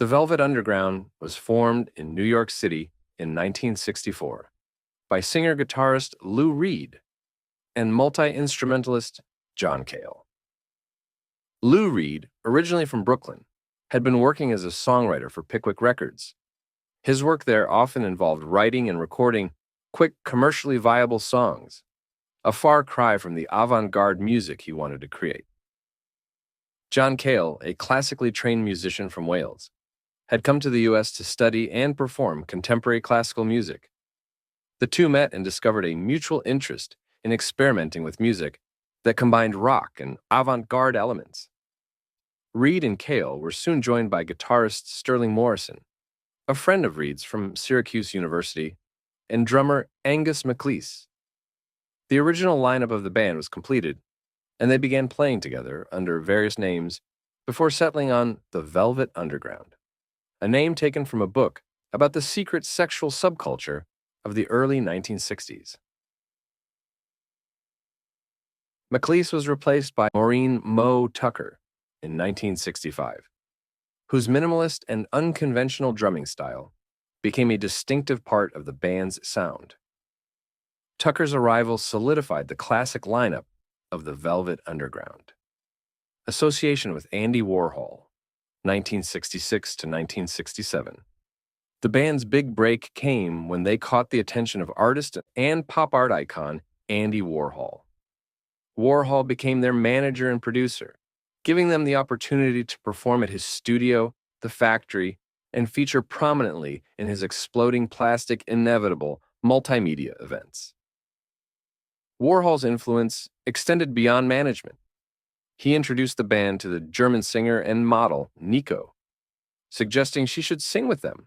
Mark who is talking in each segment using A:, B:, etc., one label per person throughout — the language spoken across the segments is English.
A: The Velvet Underground was formed in New York City in 1964 by singer-guitarist Lou Reed and multi-instrumentalist John Cale. Lou Reed, originally from Brooklyn, had been working as a songwriter for Pickwick Records. His work there often involved writing and recording quick, commercially viable songs, a far cry from the avant-garde music he wanted to create. John Cale, a classically trained musician from Wales, had come to the U.S. to study and perform contemporary classical music. The two met and discovered a mutual interest in experimenting with music that combined rock and avant-garde elements. Reed and Cale were soon joined by guitarist Sterling Morrison, a friend of Reed's from Syracuse University, and drummer Angus MacLeese. The original lineup of the band was completed, and they began playing together under various names before settling on the Velvet Underground, a name taken from a book about the secret sexual subculture of the early 1960s. MacLeese was replaced by Maureen Moe Tucker in 1965, whose minimalist and unconventional drumming style became a distinctive part of the band's sound. Tucker's arrival solidified the classic lineup of the Velvet Underground. Association with Andy Warhol, 1966 to 1967. The band's big break came when they caught the attention of artist and pop art icon Andy Warhol. Warhol became their manager and producer, giving them the opportunity to perform at his studio, the factory, and feature prominently in his exploding plastic inevitable multimedia events. Warhol's influence extended beyond management. He introduced the band to the German singer and model Nico, suggesting she should sing with them.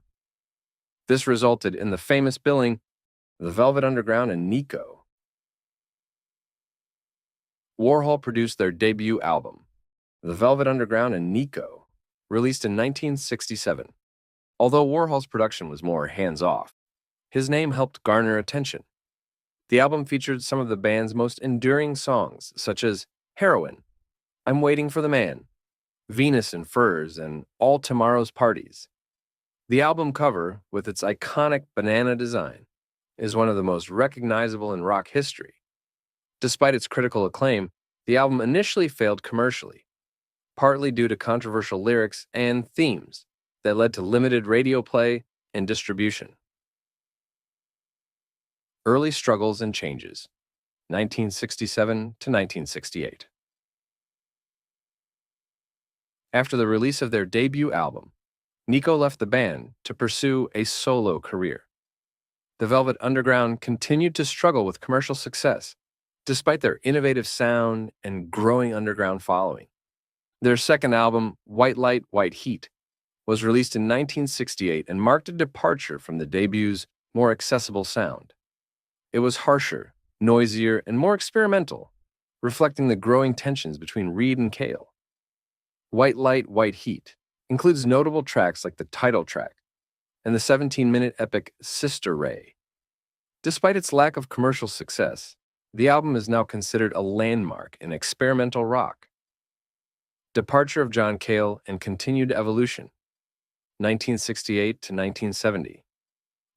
A: This resulted in the famous billing, The Velvet Underground and Nico. Warhol produced their debut album, The Velvet Underground and Nico, released in 1967. Although Warhol's production was more hands-off, his name helped garner attention. The album featured some of the band's most enduring songs, such as Heroin, I'm Waiting for the Man, Venus in Furs, and All Tomorrow's Parties. The album cover, with its iconic banana design, is one of the most recognizable in rock history. Despite its critical acclaim, the album initially failed commercially, partly due to controversial lyrics and themes that led to limited radio play and distribution. Early struggles and changes, 1967 to 1968. After the release of their debut album, Nico left the band to pursue a solo career. The Velvet Underground continued to struggle with commercial success, despite their innovative sound and growing underground following. Their second album, White Light, White Heat, was released in 1968 and marked a departure from the debut's more accessible sound. It was harsher, noisier, and more experimental, reflecting the growing tensions between Reed and Cale. White Light, White Heat includes notable tracks like the title track and the 17-minute epic Sister Ray. Despite its lack of commercial success, the album is now considered a landmark in experimental rock. Departure of John Cale and continued evolution, 1968 to 1970.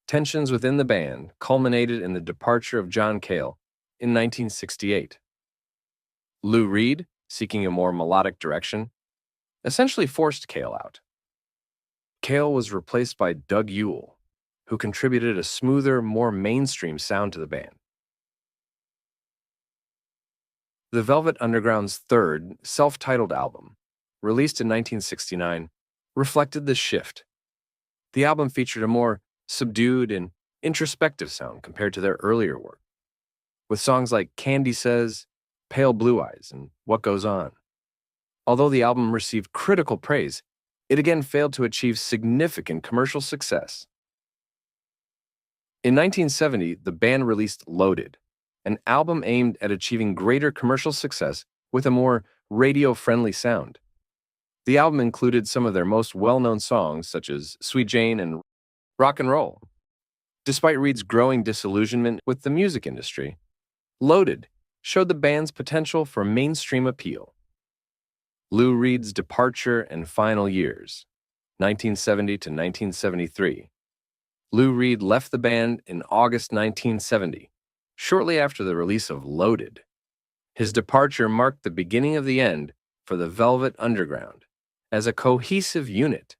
A: Tensions within the band culminated in the departure of John Cale in 1968. Lou Reed, seeking a more melodic direction, essentially forced Cale out. Cale was replaced by Doug Yule, who contributed a smoother, more mainstream sound to the band. The Velvet Underground's third, self-titled album, released in 1969, reflected this shift. The album featured a more subdued and introspective sound compared to their earlier work, with songs like Candy Says, Pale Blue Eyes, and What Goes On. Although the album received critical praise, it again failed to achieve significant commercial success. In 1970, the band released Loaded, an album aimed at achieving greater commercial success with a more radio-friendly sound. The album included some of their most well-known songs, such as Sweet Jane and Rock and Roll. Despite Reed's growing disillusionment with the music industry, Loaded showed the band's potential for mainstream appeal. Lou Reed's departure and final years, 1970 to 1973. Lou Reed left the band in August 1970, shortly after the release of Loaded. His departure marked the beginning of the end for the Velvet Underground as a cohesive unit.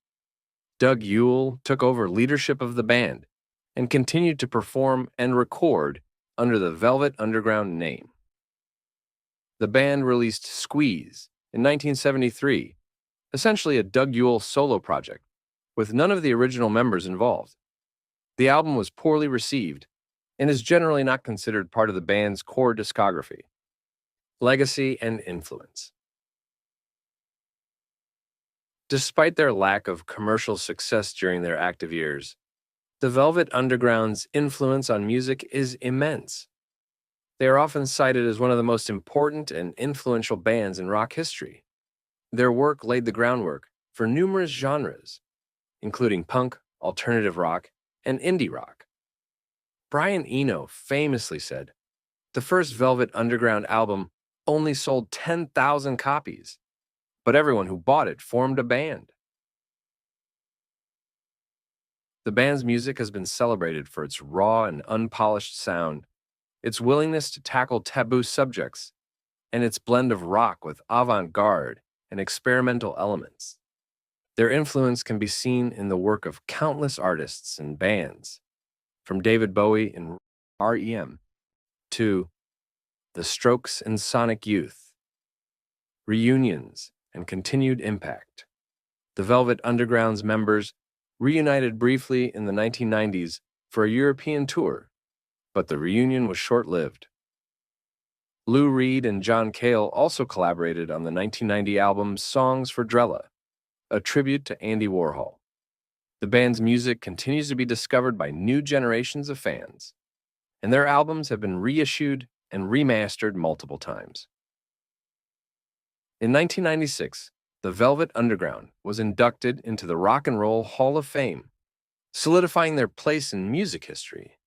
A: Doug Yule took over leadership of the band and continued to perform and record under the Velvet Underground name. The band released Squeeze in 1973, essentially a Doug Yule solo project, with none of the original members involved. The album was poorly received and is generally not considered part of the band's core discography. Legacy and influence. Despite their lack of commercial success during their active years, the Velvet Underground's influence on music is immense. They are often cited as one of the most important and influential bands in rock history. Their work laid the groundwork for numerous genres, including punk, alternative rock, and indie rock. Brian Eno famously said, "The first Velvet Underground album only sold 10,000 copies, but everyone who bought it formed a band." The band's music has been celebrated for its raw and unpolished sound, its willingness to tackle taboo subjects, and its blend of rock with avant-garde and experimental elements. Their influence can be seen in the work of countless artists and bands, from David Bowie and REM to The Strokes and Sonic Youth, reunions, and continued impact. The Velvet Underground's members reunited briefly in the 1990s for a European tour, but the reunion was short-lived. Lou Reed and John Cale also collaborated on the 1990 album Songs for Drella, a tribute to Andy Warhol. The band's music continues to be discovered by new generations of fans, and their albums have been reissued and remastered multiple times. In 1996, the Velvet Underground was inducted into the Rock and Roll Hall of Fame, solidifying their place in music history.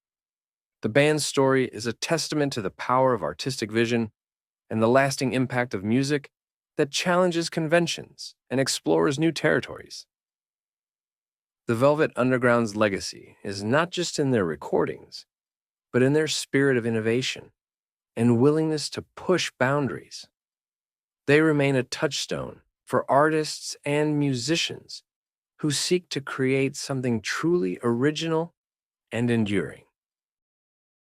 A: The band's story is a testament to the power of artistic vision and the lasting impact of music that challenges conventions and explores new territories. The Velvet Underground's legacy is not just in their recordings, but in their spirit of innovation and willingness to push boundaries. They remain a touchstone for artists and musicians who seek to create something truly original and enduring.